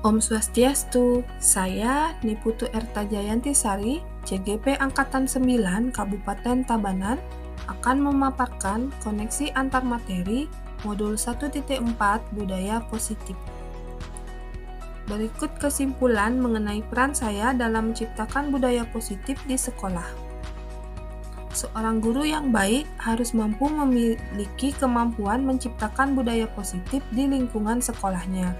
Om Swastiastu, saya Niputu Erta Jayanti Sari, CGP Angkatan 9 Kabupaten Tabanan, akan memaparkan koneksi antar materi Modul 1.4 Budaya Positif. Berikut kesimpulan mengenai peran saya dalam menciptakan budaya positif di sekolah. Seorang guru yang baik harus mampu memiliki kemampuan menciptakan budaya positif di lingkungan sekolahnya.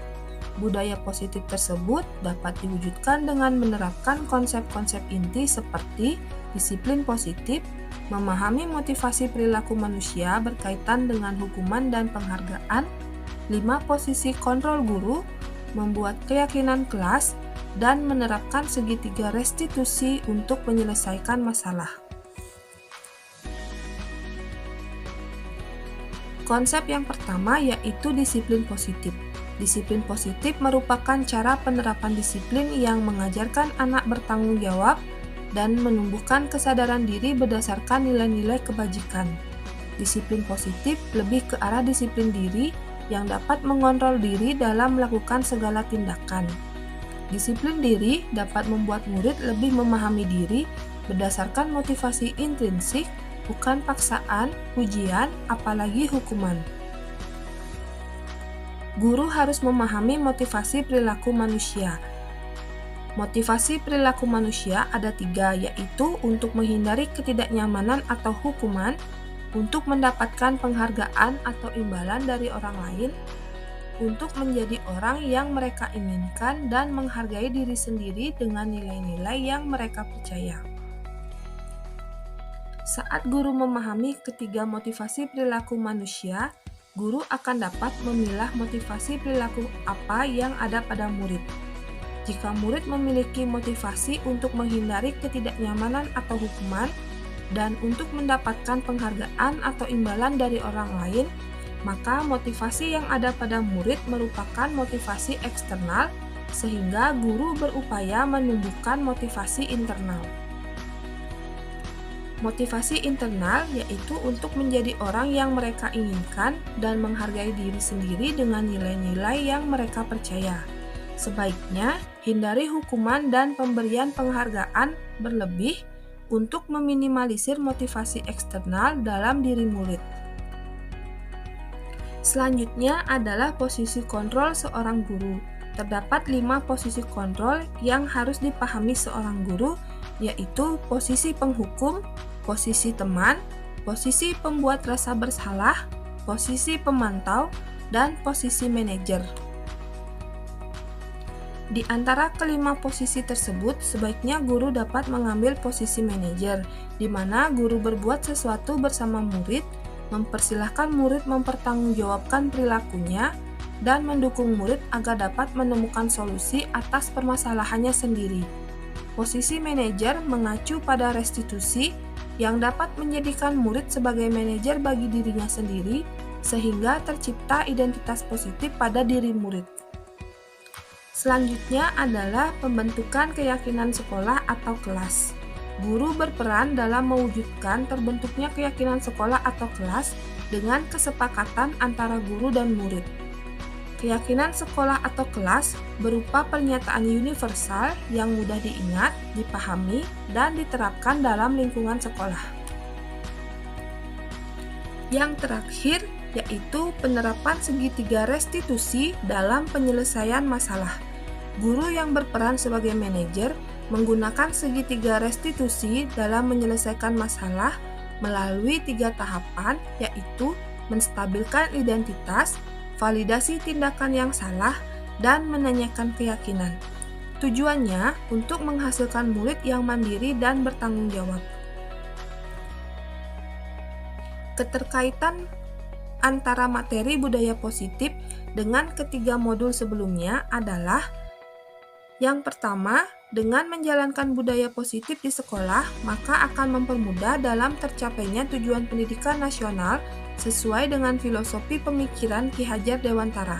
Budaya positif tersebut dapat diwujudkan dengan menerapkan konsep-konsep inti seperti disiplin positif, memahami motivasi perilaku manusia berkaitan dengan hukuman dan penghargaan, 5 posisi kontrol guru, membuat keyakinan kelas, dan menerapkan segitiga restitusi untuk menyelesaikan masalah. Konsep yang pertama yaitu disiplin positif. Disiplin positif merupakan cara penerapan disiplin yang mengajarkan anak bertanggung jawab dan menumbuhkan kesadaran diri berdasarkan nilai-nilai kebajikan. Disiplin positif lebih ke arah disiplin diri yang dapat mengontrol diri dalam melakukan segala tindakan. Disiplin diri dapat membuat murid lebih memahami diri berdasarkan motivasi intrinsik, bukan paksaan, ujian, apalagi hukuman. Guru harus memahami motivasi perilaku manusia. Motivasi perilaku manusia ada 3, yaitu untuk menghindari ketidaknyamanan atau hukuman, untuk mendapatkan penghargaan atau imbalan dari orang lain, untuk menjadi orang yang mereka inginkan, dan menghargai diri sendiri dengan nilai-nilai yang mereka percaya. Saat guru memahami ketiga motivasi perilaku manusia, guru akan dapat memilah motivasi perilaku apa yang ada pada murid. Jika murid memiliki motivasi untuk menghindari ketidaknyamanan atau hukuman, dan untuk mendapatkan penghargaan atau imbalan dari orang lain, maka motivasi yang ada pada murid merupakan motivasi eksternal, sehingga guru berupaya menumbuhkan motivasi internal. Motivasi internal yaitu untuk menjadi orang yang mereka inginkan dan menghargai diri sendiri dengan nilai-nilai yang mereka percaya. Sebaiknya, hindari hukuman dan pemberian penghargaan berlebih untuk meminimalisir motivasi eksternal dalam diri murid. Selanjutnya adalah posisi kontrol seorang guru. Terdapat 5 posisi kontrol yang harus dipahami seorang guru, yaitu posisi penghukum, posisi teman, posisi pembuat rasa bersalah, posisi pemantau, dan posisi manajer. Di antara kelima posisi tersebut, sebaiknya guru dapat mengambil posisi manajer, di mana guru berbuat sesuatu bersama murid, mempersilahkan murid mempertanggungjawabkan perilakunya, dan mendukung murid agar dapat menemukan solusi atas permasalahannya sendiri. Posisi manajer mengacu pada restitusi, yang dapat menjadikan murid sebagai manajer bagi dirinya sendiri, sehingga tercipta identitas positif pada diri murid. Selanjutnya adalah pembentukan keyakinan sekolah atau kelas. Guru berperan dalam mewujudkan terbentuknya keyakinan sekolah atau kelas dengan kesepakatan antara guru dan murid. Keyakinan sekolah atau kelas berupa pernyataan universal yang mudah diingat, dipahami, dan diterapkan dalam lingkungan sekolah. Yang terakhir yaitu penerapan segitiga restitusi dalam penyelesaian masalah. Guru yang berperan sebagai manajer menggunakan segitiga restitusi dalam menyelesaikan masalah melalui 3 tahapan, yaitu menstabilkan identitas, validasi tindakan yang salah, dan menanyakan keyakinan. Tujuannya untuk menghasilkan murid yang mandiri dan bertanggung jawab. Keterkaitan antara materi budaya positif dengan ketiga modul sebelumnya adalah: yang pertama, dengan menjalankan budaya positif di sekolah, maka akan mempermudah dalam tercapainya tujuan pendidikan nasional sesuai dengan filosofi pemikiran Ki Hajar Dewantara.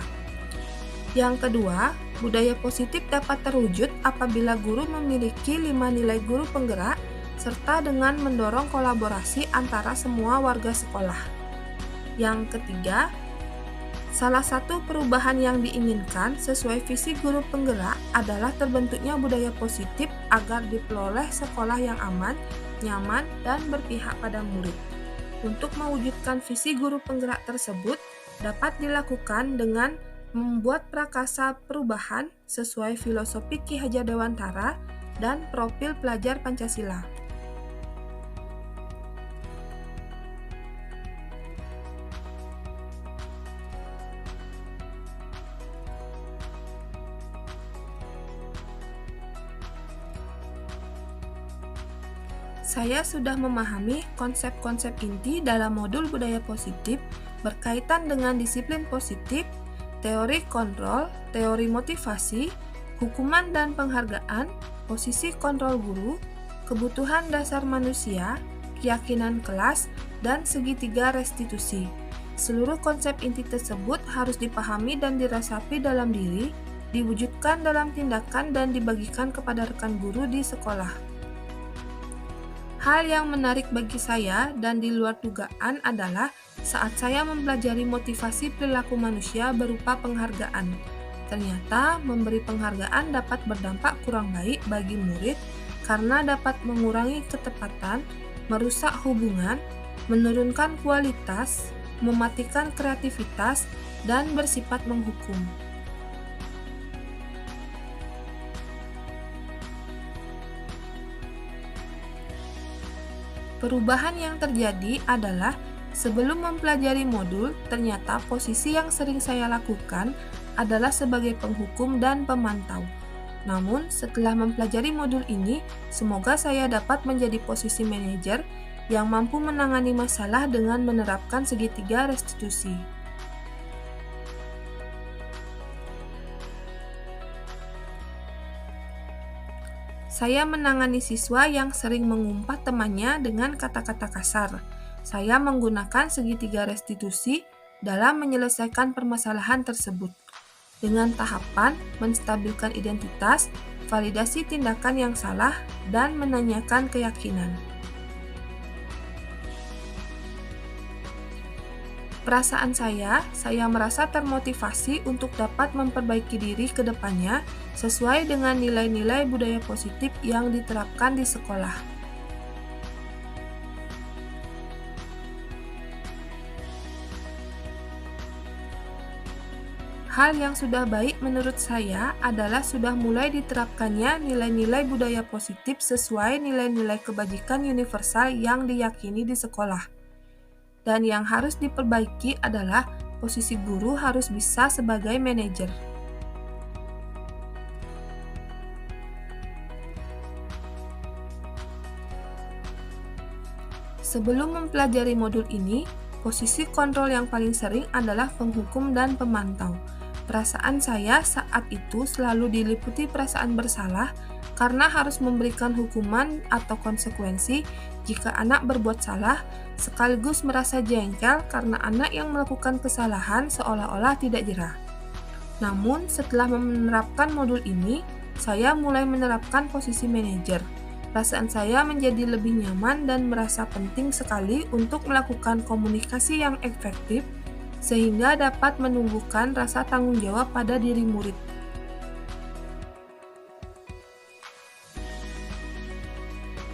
Yang kedua, budaya positif dapat terwujud apabila guru memiliki 5 nilai guru penggerak, serta dengan mendorong kolaborasi antara semua warga sekolah. Yang ketiga, Salah satu perubahan yang diinginkan sesuai visi guru penggerak adalah terbentuknya budaya positif agar diperoleh sekolah yang aman, nyaman, dan berpihak pada murid. Untuk mewujudkan visi guru penggerak tersebut dapat dilakukan dengan membuat prakasa perubahan sesuai filosofi Ki Hajar Dewantara dan profil pelajar Pancasila. Saya sudah memahami konsep-konsep inti dalam modul budaya positif berkaitan dengan disiplin positif, teori kontrol, teori motivasi, hukuman dan penghargaan, posisi kontrol guru, kebutuhan dasar manusia, keyakinan kelas, dan segitiga restitusi. Seluruh konsep inti tersebut harus dipahami dan dirasapi dalam diri, diwujudkan dalam tindakan dan dibagikan kepada rekan guru di sekolah. Hal yang menarik bagi saya dan di luar dugaan adalah saat saya mempelajari motivasi perilaku manusia berupa penghargaan. Ternyata memberi penghargaan dapat berdampak kurang baik bagi murid karena dapat mengurangi ketepatan, merusak hubungan, menurunkan kualitas, mematikan kreativitas, dan bersifat menghukum. Perubahan yang terjadi adalah sebelum mempelajari modul, ternyata posisi yang sering saya lakukan adalah sebagai penghukum dan pemantau. Namun, setelah mempelajari modul ini, semoga saya dapat menjadi posisi manajer yang mampu menangani masalah dengan menerapkan segitiga restitusi. Saya menangani siswa yang sering mengumpat temannya dengan kata-kata kasar. Saya menggunakan segitiga restitusi dalam menyelesaikan permasalahan tersebut. Dengan tahapan menstabilkan identitas, validasi tindakan yang salah, dan menanyakan keyakinan. Perasaan saya merasa termotivasi untuk dapat memperbaiki diri ke depannya sesuai dengan nilai-nilai budaya positif yang diterapkan di sekolah. Hal yang sudah baik menurut saya adalah sudah mulai diterapkannya nilai-nilai budaya positif sesuai nilai-nilai kebajikan universal yang diyakini di sekolah. Dan yang harus diperbaiki adalah posisi guru harus bisa sebagai manajer. Sebelum mempelajari modul ini, posisi kontrol yang paling sering adalah penghukum dan pemantau. Perasaan saya saat itu selalu diliputi perasaan bersalah karena harus memberikan hukuman atau konsekuensi jika anak berbuat salah, sekaligus merasa jengkel karena anak yang melakukan kesalahan seolah-olah tidak jerah. Namun, setelah menerapkan modul ini, saya mulai menerapkan posisi manajer. Perasaan saya menjadi lebih nyaman dan merasa penting sekali untuk melakukan komunikasi yang efektif sehingga dapat menumbuhkan rasa tanggung jawab pada diri murid.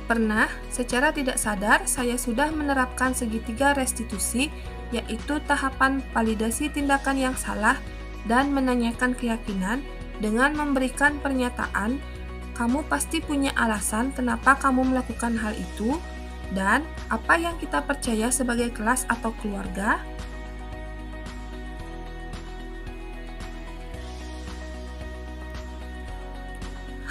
Pernah, secara tidak sadar, saya sudah menerapkan segitiga restitusi, yaitu tahapan validasi tindakan yang salah dan menanyakan keyakinan dengan memberikan pernyataan, kamu pasti punya alasan kenapa kamu melakukan hal itu, dan apa yang kita percaya sebagai kelas atau keluarga.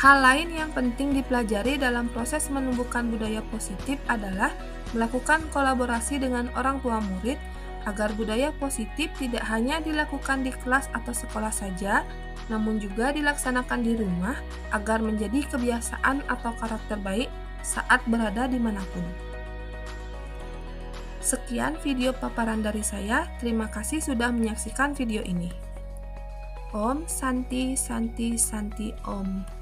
Hal lain yang penting dipelajari dalam proses menumbuhkan budaya positif adalah melakukan kolaborasi dengan orang tua murid agar budaya positif tidak hanya dilakukan di kelas atau sekolah saja, namun juga dilaksanakan di rumah agar menjadi kebiasaan atau karakter baik saat berada dimanapun. Sekian video paparan dari saya, terima kasih sudah menyaksikan video ini. Om Santi Santi Santi Om.